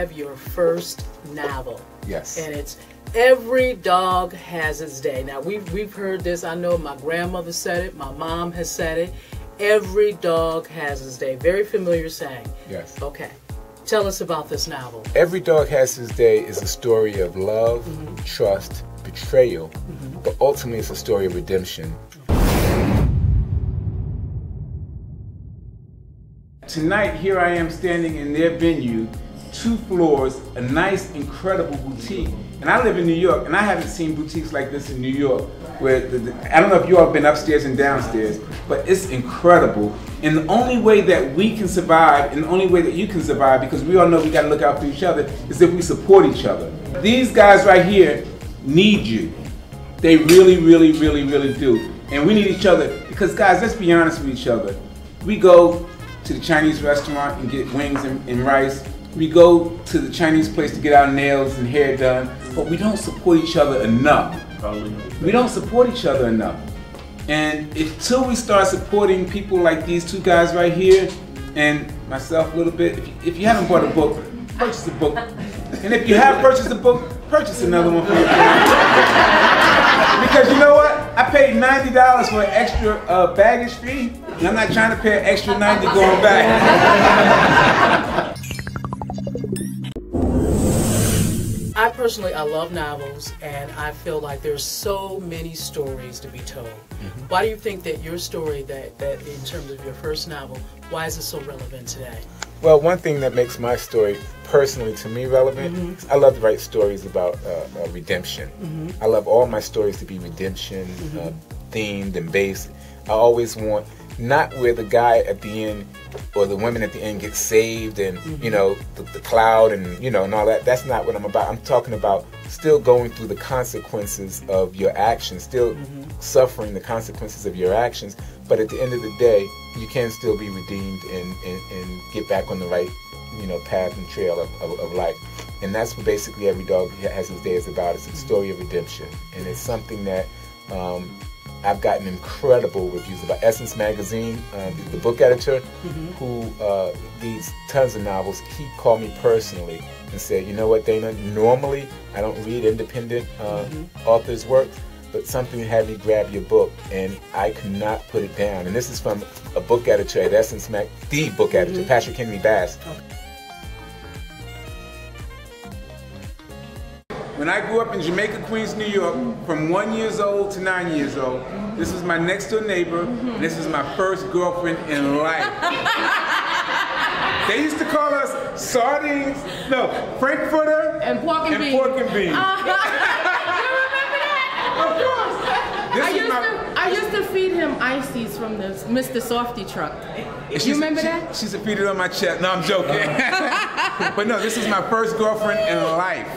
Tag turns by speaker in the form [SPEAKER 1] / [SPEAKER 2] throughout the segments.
[SPEAKER 1] have your first novel.
[SPEAKER 2] Yes.
[SPEAKER 1] And it's Every Dog Has Its Day. Now, we've heard this. I know my grandmother said it. My mom has said it. Every dog has its day. Very familiar saying.
[SPEAKER 2] Yes.
[SPEAKER 1] Okay. Tell us about this novel.
[SPEAKER 2] Every Dog Has His Day is a story of love, trust, betrayal, but ultimately it's a story of redemption. Tonight, here I am standing in their venue, 2 floors, a nice, incredible boutique. And I live in New York, and I haven't seen boutiques like this in New York, where I don't know if you all have been upstairs and downstairs, but it's incredible. And the only way that we can survive, and the only way that you can survive, because we all know we gotta look out for each other, is if we support each other. These guys right here need you. They really, really, really, really do. And we need each other, because guys, let's be honest with each other. We go to the Chinese restaurant and get wings and rice. We go to the Chinese place to get our nails and hair done, but we don't support each other enough. We don't support each other enough. And until we start supporting people like these 2 guys right here, and myself a little bit, if you haven't bought a book, purchase a book. And if you have purchased a book, purchase another one for your family. Because you know what? I paid $90 for an extra baggage fee, and I'm not trying to pay an extra $90 going back.
[SPEAKER 1] I personally, I love novels, and I feel like there's so many stories to be told. Why do you think that your story, that in terms of your first novel, why is it so relevant today?
[SPEAKER 2] Well, one thing that makes my story personally to me relevant, I love to write stories about redemption. I love all my stories to be redemption themed and based. I always want, not where the guy at the end or the women at the end get saved and you know the cloud and and all that. That's not what I'm about. I'm talking about still going through the consequences of your actions, still suffering the consequences of your actions, but at the end of the day you can still be redeemed and get back on the right path and trail of life. And that's what basically Every Dog Has His Day is about. It's a story of redemption, and it's something that I've gotten incredible reviews about. Essence Magazine, the book editor, who reads tons of novels, he called me personally and said, you know what, Dana, normally I don't read independent authors' work, but something had me grab your book, and I could not put it down. And this is from a book editor at Essence the book editor, Patrick Henry Bass. When I grew up in Jamaica, Queens, New York, from 1 year old to 9 years old, this was my next door neighbor, and this is my first girlfriend in life. They used to call us sardines, no, Frankfurter
[SPEAKER 3] and pork and beans.
[SPEAKER 2] You remember
[SPEAKER 3] that? Of course. I used to feed him ices from the Mr. Softy truck. You remember that?
[SPEAKER 2] She's a feed it on my chest. No, I'm joking. But no, this is my first girlfriend in life.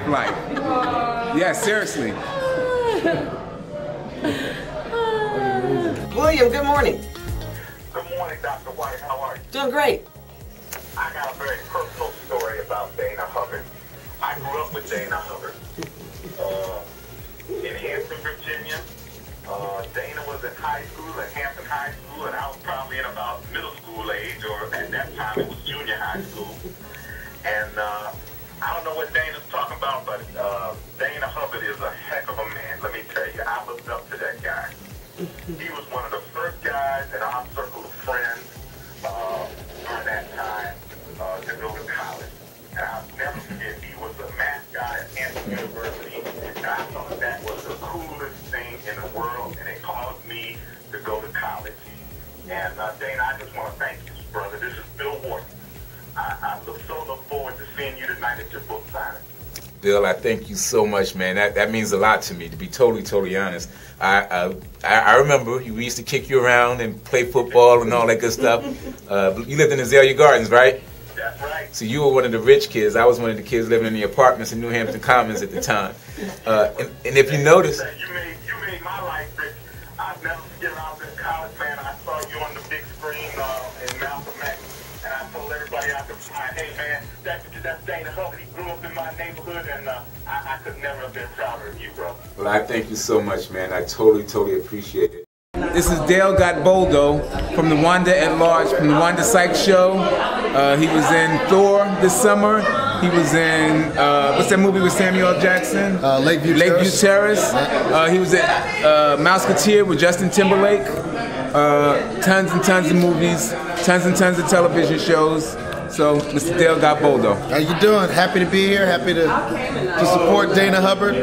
[SPEAKER 2] Life. Yeah, seriously.
[SPEAKER 4] William, good morning.
[SPEAKER 5] Good morning, Dr. White. How are you?
[SPEAKER 4] Doing great.
[SPEAKER 5] I got a very personal story about Dana Hubbard. I grew up with Dana Hubbard in Hampton, Virginia. Dana was in high school at Hampton High School, and I was probably in about middle school age, or at that time it was junior high school. And I don't know what Dana's talking about, but Dana Hubbard is a heck of a man. Let me tell you, I looked up to that guy. He was one of the first guys in our circle of friends during that time to go to college. And I'll never forget, he was a mascot at Hampton University, and I thought that was the coolest thing in the world, and it caused me to go to college. And Dana, I just want to thank you, brother. This is Bill Wharton. I look forward to seeing you tonight at your book signing.
[SPEAKER 2] Bill, I thank you so much, man. That means a lot to me, to be totally honest. I remember we used to kick you around and play football and all that good stuff. You lived in Azalea Gardens, right?
[SPEAKER 5] That's right.
[SPEAKER 2] So you were one of the rich kids. I was one of the kids living in the apartments in New Hampton Commons at the time. And if you notice,
[SPEAKER 5] you made my life rich. I'll never forget when I was in college, man. I saw you on the big screen in Malcolm X, and I told everybody out there, hey man, that's Dana Hubbard. He grew up in my neighborhood, and I could never have been prouder of you, bro.
[SPEAKER 2] Well, I thank you so much, man. I totally appreciate it. This is Dale Got Boldo from the Wanda at Large, from the Wanda Sykes Show. He was in Thor this summer. He was in, what's that movie with Samuel L. Jackson?
[SPEAKER 4] Lakeview
[SPEAKER 2] Terrace. He was at Mouseketeer with Justin Timberlake. Tons and tons of movies, tons and tons of television shows. So, Mr. Dale Gotboldo.
[SPEAKER 4] How you doing? Happy to be here. Happy to support Dana Hubbard.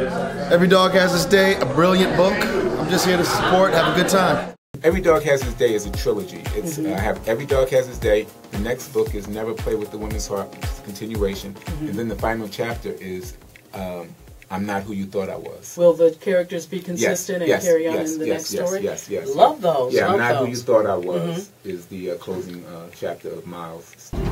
[SPEAKER 4] Every Dog Has Its Day, a brilliant book. I'm just here to support, have a good time.
[SPEAKER 2] Every Dog Has Its Day is a trilogy. It's I have Every Dog Has Its Day. The next book is Never Play with the Woman's Heart. It's a continuation. And then the final chapter is I'm Not Who You Thought I Was.
[SPEAKER 1] Will the characters be consistent and carry on in the next story?
[SPEAKER 2] Yes.
[SPEAKER 1] Love those.
[SPEAKER 2] Yeah,
[SPEAKER 1] love
[SPEAKER 2] I'm Not
[SPEAKER 1] those.
[SPEAKER 2] Who You Thought I Was is the closing chapter of Miles' story.